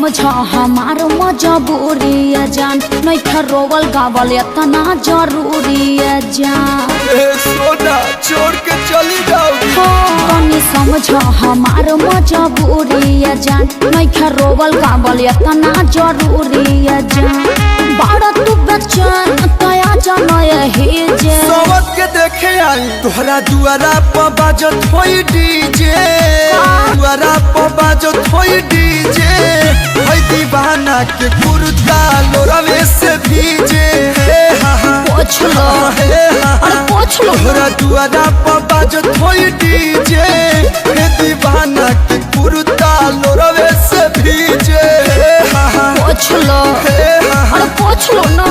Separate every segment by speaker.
Speaker 1: समझ हमार मजबूरी है जान, नहीं रोवल गावल इतना जरूरी है जान।
Speaker 2: सोना छोड़ के चली जाओगी।
Speaker 1: तनी समझ हमार मजबूरी है जान, नहीं रोवल गावल इतना जरूरी है जान। बड़ा तू बच्चन तया जाना यही जे
Speaker 2: सोवत के देखे आई तोहरा दुआरा पर बाजत होई डीजे, दुआरा पर बाजत होई डीजे। है दीवाना के कुर्ता लोरवे से भीजे।
Speaker 1: पोछ लो अरे पोछ लो।
Speaker 2: तोहरा दुआरा पर बाजत होई डीजे, है दीवाना के कुर्ता लोरवे से भीजे।
Speaker 1: पोछ लो अरे पोछ लो ना।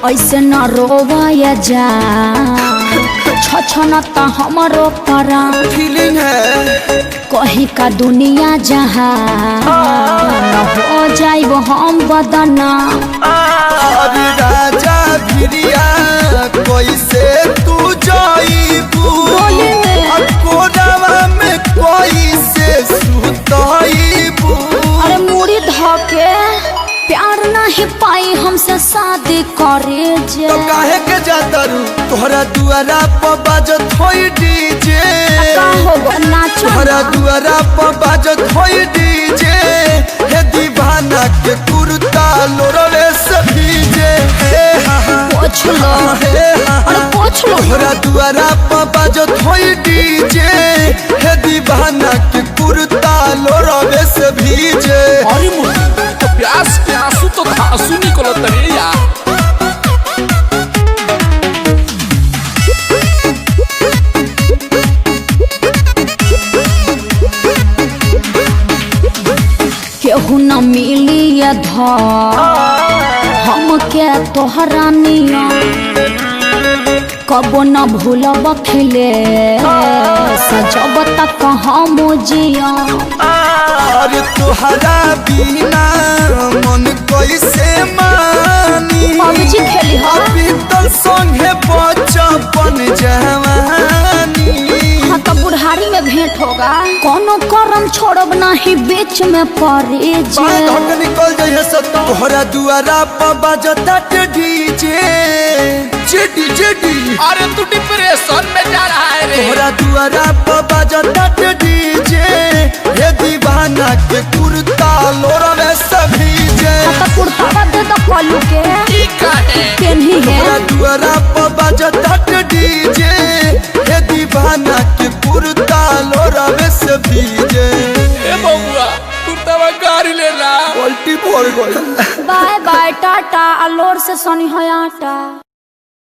Speaker 1: ऐसे न रोवाया जा छछनता हमरो परा।
Speaker 2: फीलिंग है
Speaker 1: कहीं का दुनिया जहाँ न हो जाइब हम बदना।
Speaker 2: अरे राजा भिरिया कैसे तू जाइबू, कोरावा में कैसे सुताइबू।
Speaker 1: अरे मुड़ी धके प्यार नहीं पाई हमसे शादी करे जे।
Speaker 2: तो काहे के जाता रू तोहरा दुआरा पर बाजत होई डीजे,
Speaker 1: का होगा नाचो
Speaker 2: तोहरा दुआरा पर बाजत होई डीजे। हे दीवाना के कुर्ता लोरवे से भीजे।
Speaker 1: पोछ लो अरे पोछ लो।
Speaker 2: तोहरा दुआरा पर बाजत होई डीजे, हे दीवाना के कुर्ता लोरवे से भीजे।
Speaker 3: अरे मुझे तो प्यास के आंसू तो आंसू निकलत रे यार।
Speaker 1: केहू न मिली हम के तोहरा निया। कबो न भूलब खिले सजब तक हम जिया।
Speaker 2: अरे तोहरा बिना मन कैसे मानी।
Speaker 1: पबजी खेली हो
Speaker 2: बीतल संगे बचपन जवानी।
Speaker 1: हाँ तो बुढ़ारी में भेंट होगा। कोनो करम छोड़ब नहीं बीच में पड़े जे।
Speaker 2: निकल जाइए सत्ता तोहरा दुआरा पर बाजता डीजे। जेडी जेडी
Speaker 3: अरे तू डिप्रेशन में जा रहा है रे।
Speaker 2: तोहरा दुआरा पर बाजता डीजे, हे दीवाना के कुर्ता लोरवे से भीजे।
Speaker 1: तो कुर्ता दे दो कलू के
Speaker 3: ठीक है
Speaker 1: केन्ही है।
Speaker 2: तोहरा दुआरा पर बाजता डीजे, हे दीवाना के कुर्ता लोरवे से भीजे।
Speaker 3: ए बबुआ कुर्ता गाड़ी ले ला।
Speaker 2: पलटी पड़ गई।
Speaker 1: बाय बाय टाटा अलोर से सोनी हो आटा।